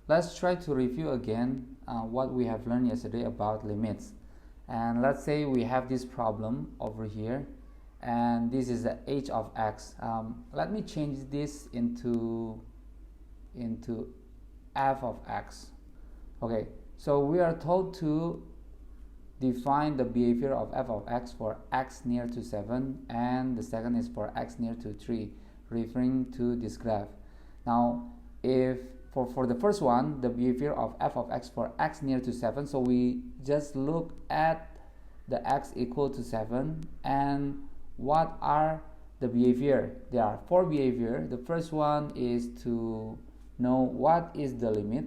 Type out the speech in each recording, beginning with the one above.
let's try to review again what we have learned yesterday about limits. And let's say we have this problem over here, and this is the h of x. Let me change this into f of x. Okay, so we are told to define the behavior of f of x for x near to 7, and the second is for x near to 3, referring to this graph. Now, if for the first one, the behavior of f of x for x near to 7, so we just look at the x equal to 7, and what are the behavior? There are 4 behavior. The first one is to know what is the limit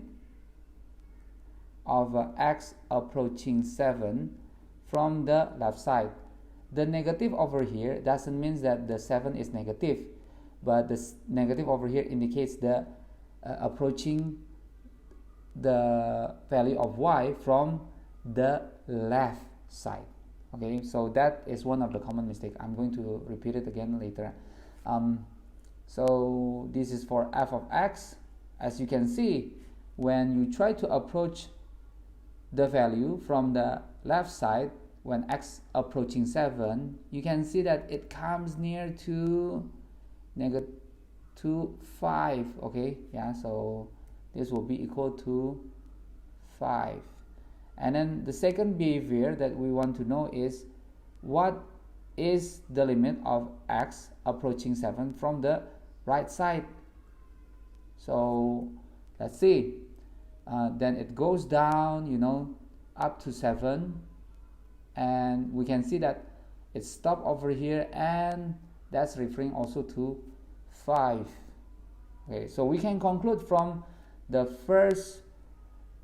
of x approaching 7 from the left side. The negative over here doesn't mean that the 7 is negative, but the negative over here indicates the approaching the value of y from the left side. Okay, so that is one of the common mistakes. I'm going to repeat it again later. So this is for f of x. As you can see, when you try to approach the value from the left side, when x approaching 7, you can see that it comes near to negative 5. Okay, yeah, so this will be equal to 5. And then the second behavior that we want to know is what is the limit of x approaching 7 from the right side. So let's see. Then it goes down, up to 7, and we can see that it stopped over here, and that's referring also to 5. Okay, so we can conclude from the first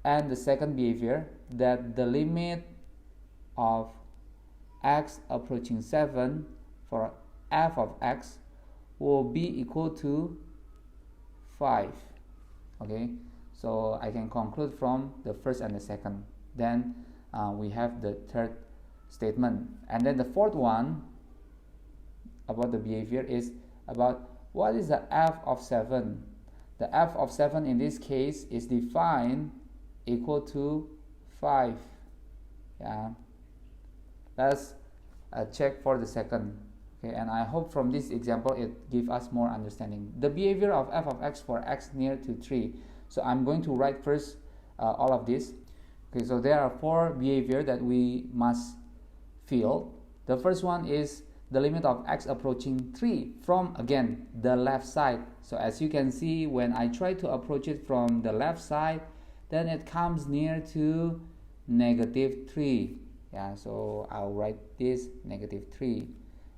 and the second behavior that the limit of x approaching 7 for f of x will be equal to 5. Okay, so I can conclude from the first and the second. Then we have the third statement, and then the fourth one about the behavior is about what is the f of 7. The f of 7 in this case is defined equal to 5. Yeah, let's check for the second. Okay, and I hope from this example it gives us more understanding. The behavior of f of x for x near to 3. So I'm going to write first all of this. Okay, so there are 4 behavior that we must fill. The first one is the limit of x approaching 3 from, again, the left side. So as you can see, when I try to approach it from the left side, then it comes near to negative 3. Yeah, so I'll write this negative 3.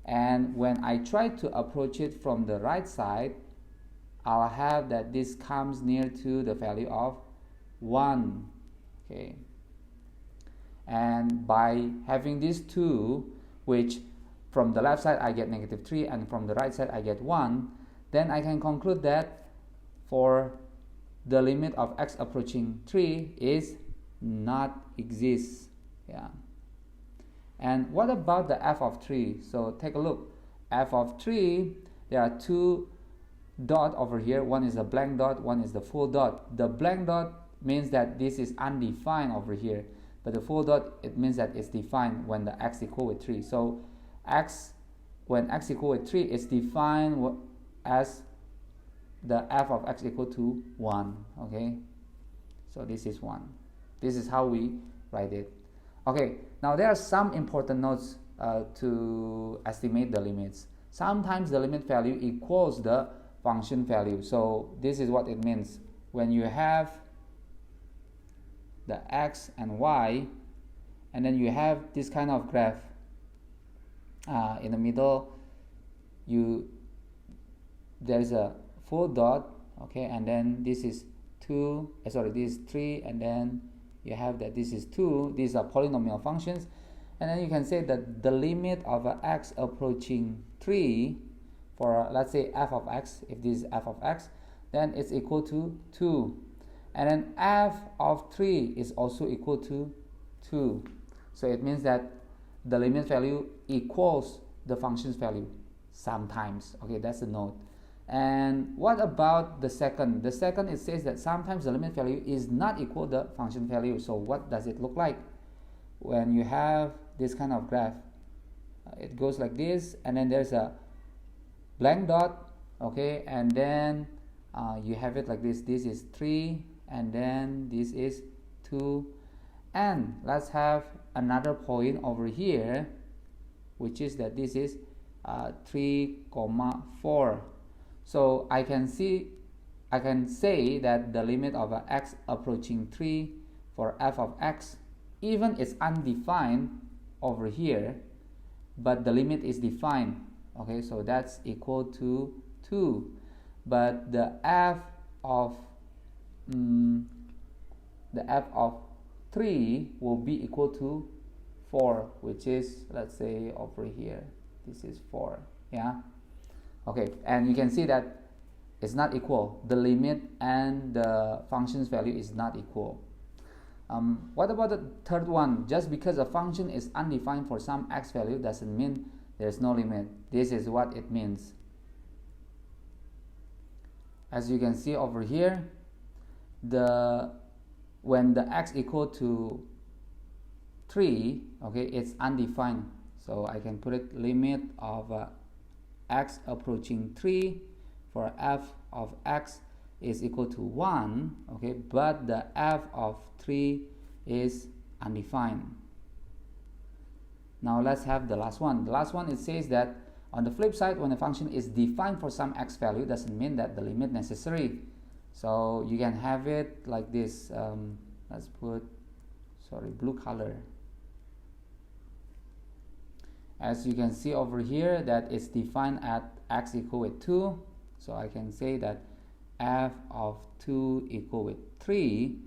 And when I try to approach it from the right side, I'll have that this comes near to the value of 1. Okay, and by having these two, which from the left side I get negative 3 and from the right side I get 1, then I can conclude that for the limit of x approaching 3 is not exists. Yeah. And what about the f of 3? So take a look. F of 3, there are 2 dot over here. One is a blank dot, one is the full dot. The blank dot means that this is undefined over here, but the full dot, it means that it's defined when the x equal with 3. So when x equal with 3 is defined as the f of x equal to 1. Okay, so this is 1. This is how we write it. Okay, now there are some important notes to estimate the limits. Sometimes the limit value equals the function value. So this is what it means. When you have the x and y, and then you have this kind of graph, in the middle there's a full dot, okay, and then this is 2, this is 3, and then you have that this is 2. These are polynomial functions, and then you can say that the limit of x approaching 3 for, let's say, f of x, if this is f of x, then it's equal to 2, and then f of 3 is also equal to 2. So it means that the limit value equals the function's value sometimes. Okay, that's the note. And what about the second? The second, it says that sometimes the limit value is not equal to the function value. So what does it look like when you have this kind of graph? It goes like this, and then there's a blank dot, okay, and then you have it like this. This is 3, and then this is 2, and let's have another point over here, which is that this is 3, 4. So I can say that the limit of x approaching 3 for f of x, even it's undefined over here, but the limit is defined, okay, so that's equal to 2. But the f of 3 will be equal to 4, which is, let's say over here, this is 4, yeah. Okay, and you can see that it's not equal. The limit and the function's value is not equal. What about the third one? Just because a function is undefined for some x value doesn't mean there's no limit. This is what it means. As you can see over here, when the x equal to 3, okay, it's undefined. So I can put it limit of x approaching 3 for f of x is equal to 1, okay, but the f of 3 is undefined. Now let's have the last one. The last one, it says that on the flip side, when a function is defined for some x value, doesn't mean that the limit necessary. So you can have it like this. Let's put, blue color. As you can see over here, that it's defined at x equal with 2. So I can say that f of 2 equal with 3,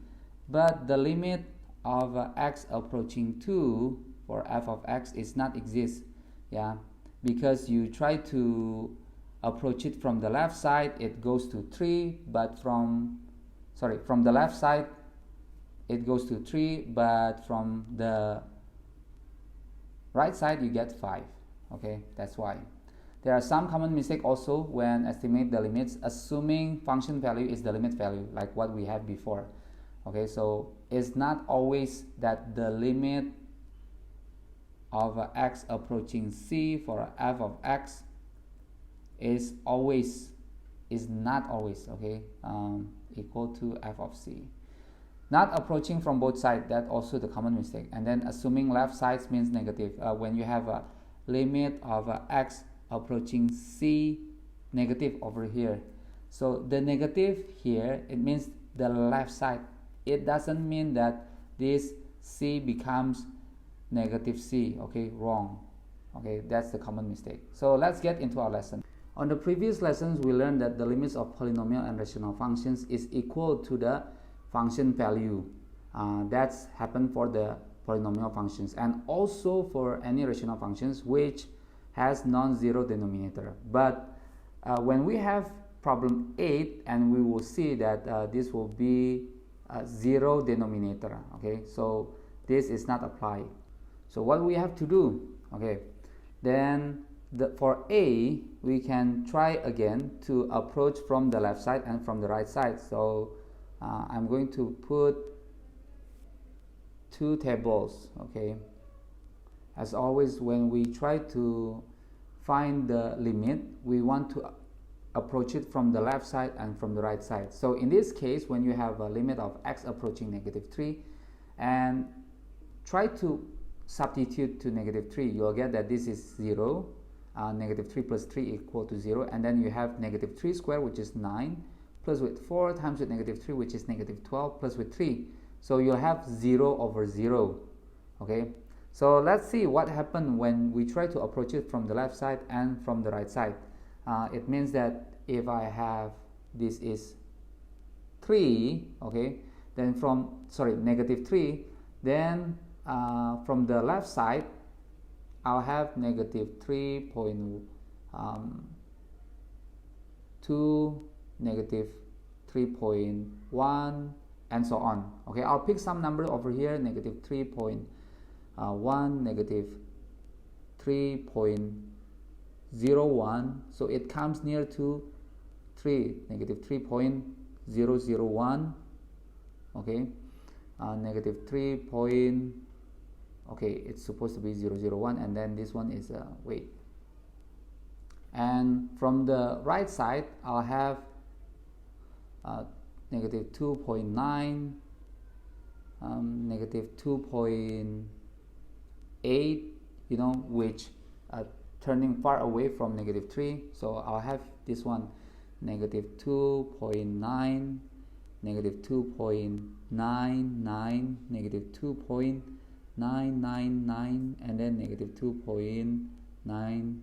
but the limit of x approaching 2 for f of x is not exist, yeah, because you try to approach it from the left side, it goes to 3, but from the left side it goes to 3, but from the right side you get 5, okay, that's why. There are some common mistakes also when estimate the limits, assuming function value is the limit value, like what we had before. Okay, so it's not always that the limit of x approaching c for f of x is not always, okay, equal to f of c. Not approaching from both sides, that's also the common mistake. And then assuming left sides means negative. When you have a limit of x approaching c negative over here, so the negative here, it means the left side. It doesn't mean that this c becomes negative c, okay, wrong, okay, that's the common mistake. So let's get into our lesson. On the previous lessons, we learned that the limits of polynomial and rational functions is equal to the function value. That's happened for the polynomial functions and also for any rational functions which has non-zero denominator. But when we have problem 8, and we will see that this will be a 0 denominator, okay, so this is not applied. So what we have to do, okay, then for a, we can try again to approach from the left side and from the right side. So I'm going to put two tables, okay. As always, when we try to find the limit, we want to approach it from the left side and from the right side. So in this case, when you have a limit of x approaching negative 3 and try to substitute to negative 3, you'll get that this is 0, negative 3 plus 3 equal to 0, and then you have negative 3 squared, which is 9, plus with 4 times with negative 3, which is negative 12, plus with 3. So you'll have 0 over 0, okay. So let's see what happened when we try to approach it from the left side and from the right side. It means that if I have this is 3, okay, then negative 3, then from the left side I'll have negative 3.2, negative 3.1, and so on. Okay, I'll pick some number over here, negative 3.1, negative 3.01, so it comes near to 3, negative 3.001, okay, negative 3 point, okay, it's supposed to be 001, and then this one is weight. And from the right side I'll have negative 2.9, negative 2.8, you know, which turning far away from negative 3. So I'll have this one, negative 2.9, negative 2.99, negative 2.999, and then negative 2.999,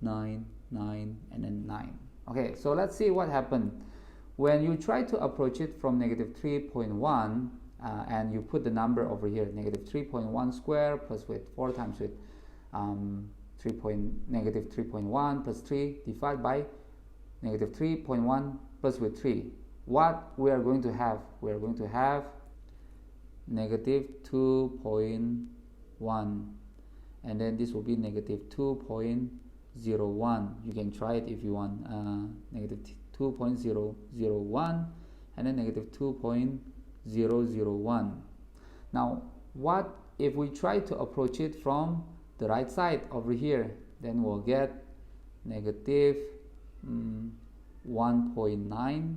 and then 9. Okay, so let's see what happened when you try to approach it from negative 3.1, and you put the number over here, negative 3.1 square plus with 4 times with negative 3.1 plus 3 divided by negative 3.1 plus with 3. What we are going to have? We are going to have negative 2.1, and then this will be negative 2.01. You can try it if you want. Negative 2.001, and then negative 2.001. Now, what if we try to approach it from the right side over here? Then we'll get negative 1.9,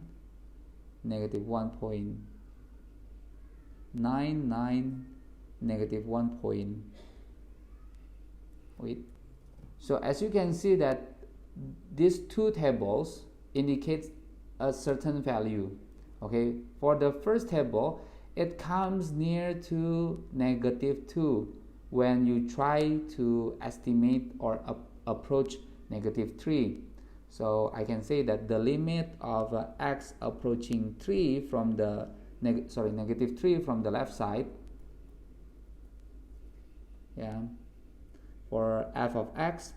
negative 1.99, negative 1. So as you can see that these two tables indicate a certain value. Okay, for the first table, it comes near to negative 2 when you try to estimate or approach negative 3. So I can say that the limit of x approaching 3 from the negative 3 from the left side, yeah, for f of x,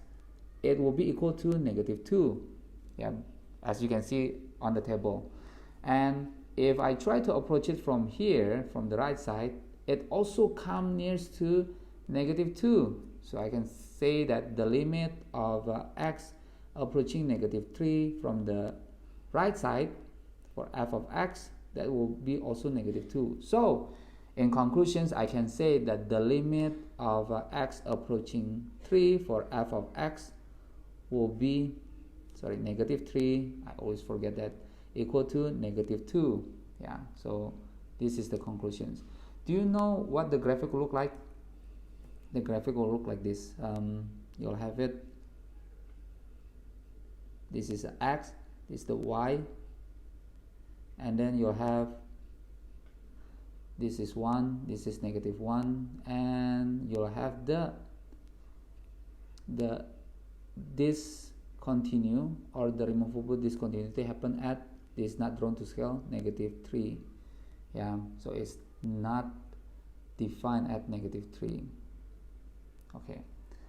it will be equal to negative 2, yeah, as you can see on the table. And if I try to approach it from here, from the right side, it also comes near to negative 2. So I can say that the limit of x approaching negative 3 from the right side for f of x, that will be also negative 2. So in conclusions, I can say that the limit of x approaching 3 for f of x will be, negative 3, I always forget that, equal to negative 2. Yeah, so this is the conclusions. Do you know what the graphic will look like? The graphic will look like this. You'll have it. This is the x, this is the y, and then you'll have this is 1, this is negative 1, and you'll have this continue or the removable discontinuity happen at this not drawn to scale negative 3. Yeah, so it's not defined at negative 3. Okay,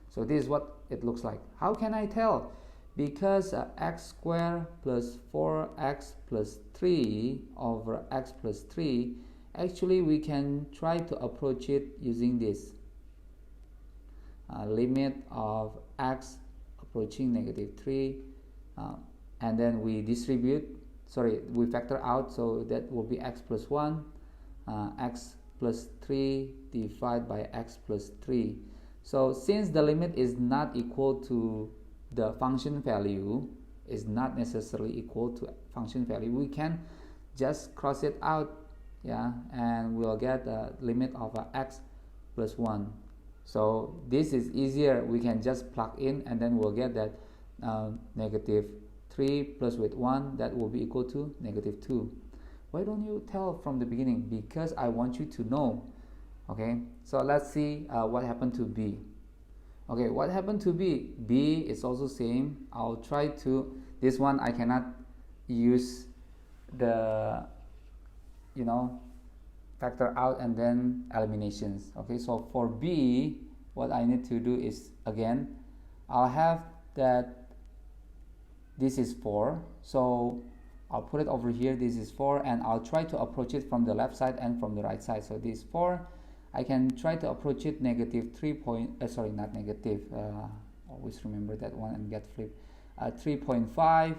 so this is what it looks like. How can I tell? Because x squared plus 4x plus 3 over x plus 3, actually we can try to approach it using this limit of x approaching negative 3, and then we we factor out, so that will be x plus 1, x plus 3 divided by x plus 3. So since the limit is not equal to the function value, is not necessarily equal to function value, we can just cross it out, yeah, and we'll get a limit of x plus 1. So this is easier. We can just plug in, and then we'll get that negative 3 plus with 1, that will be equal to negative 2. Why don't you tell from the beginning? Because I want you to know. Okay, so let's see what happened to b. Okay, what happened to b? B is also same. I'll try to, this one I cannot use the, factor out and then eliminations. Okay, so for b, what I need to do is, again, I'll have that this is 4, so I'll put it over here, this is 4, and I'll try to approach it from the left side and from the right side. So this 4, I can try to approach it negative 3 not negative, always remember that one and get flipped, 3.5,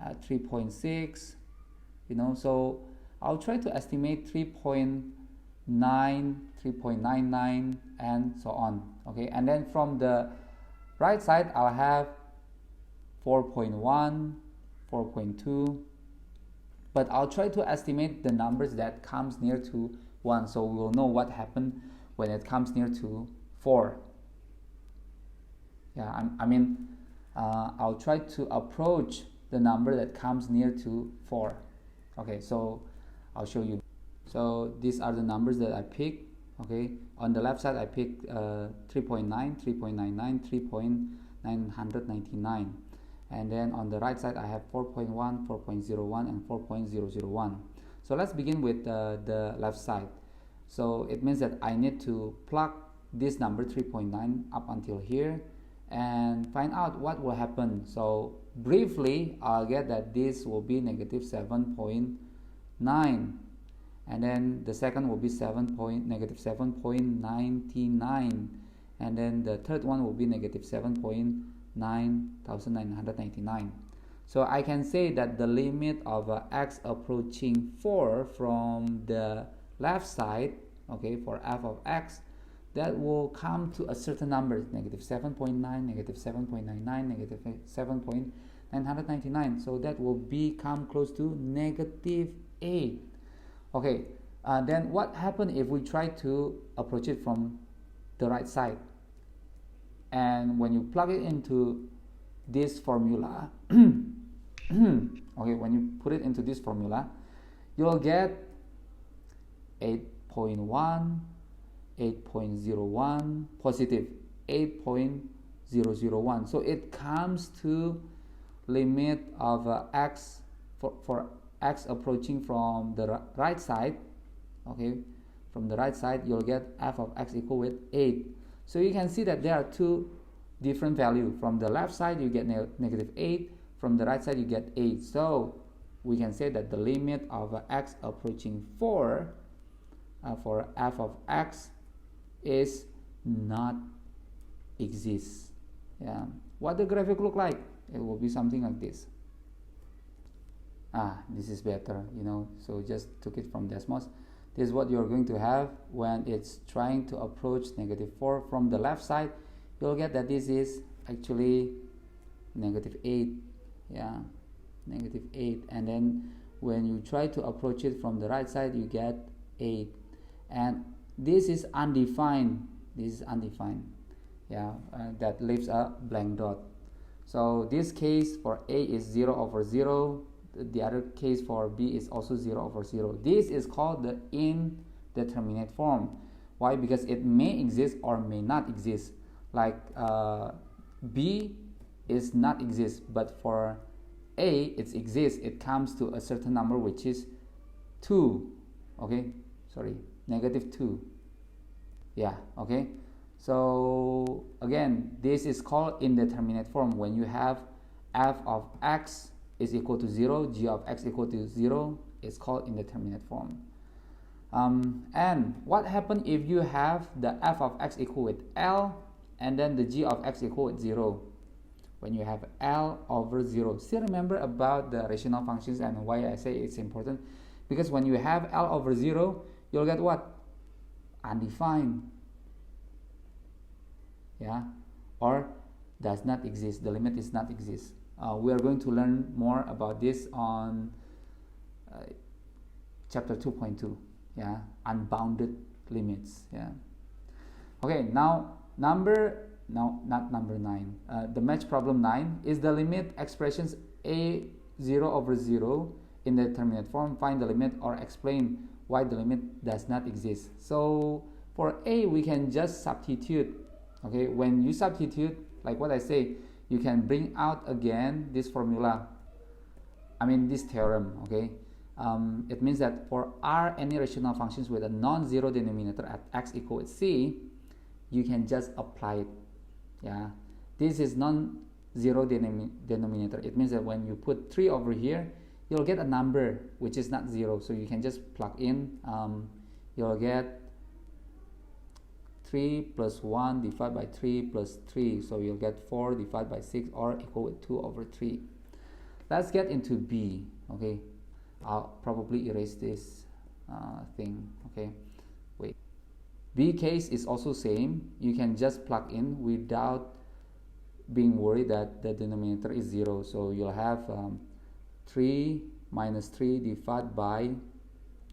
3.6, so I'll try to estimate 3.9, 3.99, and so on. Okay, and then from the right side I'll have 4.1, 4.2, but I'll try to estimate the numbers that comes near to 1, so we will know what happened when it comes near to 4. Yeah, I'll try to approach the number that comes near to 4. Okay, so I'll show you. So these are the numbers that I picked. Okay, on the left side I picked 3.9, 3.99, 3.999, and then on the right side I have 4.1, 4.01, and 4.001. So let's begin with the left side. So it means that I need to plug this number 3.9 up until here and find out what will happen. So briefly I'll get that this will be negative 7.9, and then the second will be negative 7.99, and then the third one will be negative 7.9999. So I can say that the limit of x approaching 4 from the left side, okay, for f of x, that will come to a certain number, negative 7.9, negative 7.99, negative 7.999. So that will become close to negative 8. Okay, then what happens if we try to approach it from the right side? And when you plug it into this formula, okay, when you put it into this formula, you'll get 8.1, 8.01, positive 8.001. So it comes to limit of x for x approaching from the right side. Okay, from the right side you'll get f of x equal with 8. So you can see that there are two different values. From the left side you get negative 8, from the right side you get 8. So we can say that the limit of x approaching 4 for f of x is not exist. Yeah. What the graphic look like? It will be something like this. This is better, so just took it from Desmos. This is what you're going to have when it's trying to approach negative 4 from the left side. You'll get that this is actually negative 8. Yeah, negative 8. And then when you try to approach it from the right side, you get 8. And this is undefined. This is undefined. Yeah, that leaves a blank dot. So this case for A is 0 over 0. The other case for B is also 0 over 0. This is called the indeterminate form. Why? Because it may exist or may not exist. Like B is not exist, but for A it exists. It comes to a certain number which is 2. Okay, sorry, negative 2. Yeah, okay. So again, this is called indeterminate form. When you have f of x is equal to 0, g of x equal to 0, it's called indeterminate form. And what happens if you have the f of x equal with L and then the g of x equal with 0? When you have L over 0, still remember about the rational functions and why I say it's important? Because when you have L over 0, you'll get what? Undefined. Yeah, or does not exist. The limit is not exist. We are going to learn more about this on chapter 2.2. Yeah, unbounded limits. Yeah. Okay, now not number 9. The match problem 9 is the limit expressions a 0 over 0 in the determinate form. Find the limit or explain why the limit does not exist. So for a, we can just substitute. Okay, when you substitute, like what I say, you can bring out again this formula. This theorem. Okay, it means that for R any rational functions with a non-zero denominator at x equals c, you can just apply it. Yeah, this is non-zero denominator. It means that when you put 3 over here, you'll get a number which is not 0. So you can just plug in. You'll get 3 plus 1 divided by 3 plus 3. So you'll get 4 divided by 6 or equal with 2 over 3. Let's get into B. Okay, I'll probably erase this thing. Okay, wait. B case is also same. You can just plug in without being worried that the denominator is 0. So you'll have 3 minus 3 divided by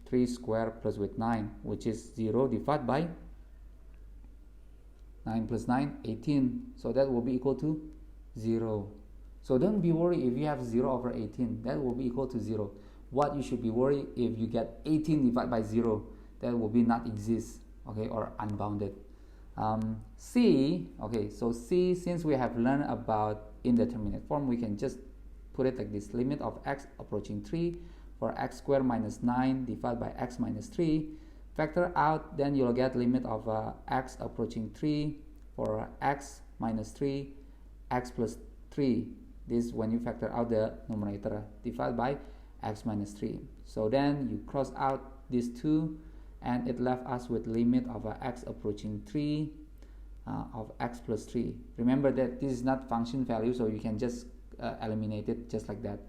3 squared plus with 9, which is 0 divided by 9 plus 9, 18. So that will be equal to 0. So don't be worried if you have 0 over 18. That will be equal to 0. What you should be worried if you get 18 divided by 0. That will be not exist, okay, or unbounded. C, okay, so C, since we have learned about indeterminate form, we can just put it like this: limit of x approaching 3 for x squared minus 9 divided by x minus 3. Factor out, then you'll get limit of x approaching 3 for x minus 3, x plus 3. This when you factor out the numerator, divided by x minus 3. So then you cross out these two, and it left us with limit of x approaching 3 of x plus 3. Remember that this is not function value, so you can just eliminate it just like that.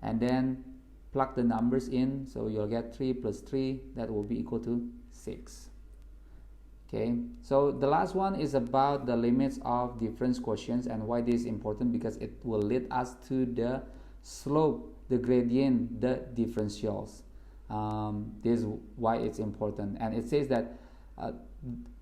And then plug the numbers in, so you'll get 3 plus 3, that will be equal to 6. Okay, so the last one is about the limits of difference quotients, and why this is important, because it will lead us to the slope, the gradient, the differentials. This is why it's important. And it says that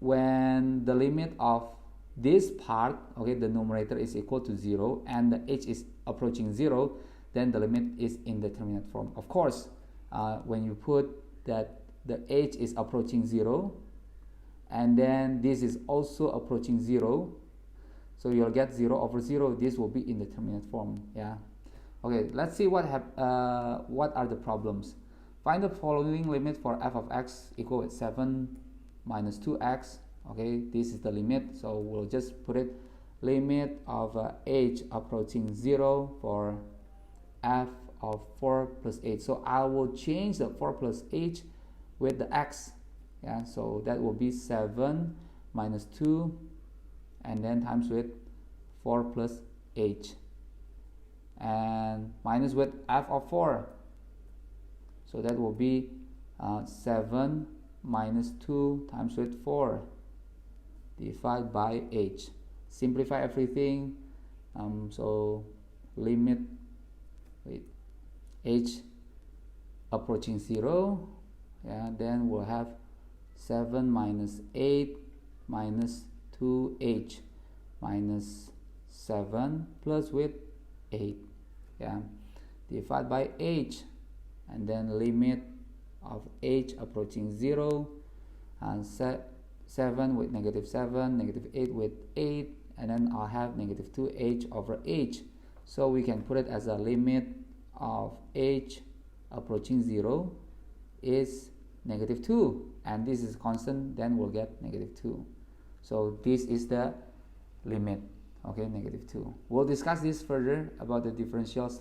when the limit of this part, okay, the numerator is equal to 0 and the h is approaching 0, then the limit is indeterminate form. Of course, when you put that the h is approaching 0 and then this is also approaching 0, so you'll get 0 over 0. This will be indeterminate form. Yeah. Okay, let's see what are the problems. Find the following limit for f of x equal with 7 minus 2x. Okay, this is the limit, so we'll just put it limit of h approaching 0 for f of 4 plus 8. So I will change the 4 plus h with the x. Yeah, so that will be 7 minus 2 and then times with 4 plus h, and minus with f of 4. So that will be 7 minus 2 times with 4 divided by h. Simplify everything. So limit with h approaching 0. Yeah, then we'll have 7 minus 8 minus 2h minus 7 plus with 8. Yeah, divided by h, and then limit of h approaching 0, and 7 with negative 7, negative 8 with 8, and then I'll have negative 2h over h. So we can put it as a limit of h approaching 0 is negative 2, and this is constant, then we'll get negative 2. So this is the limit, okay, negative 2. We'll discuss this further about the differentials later.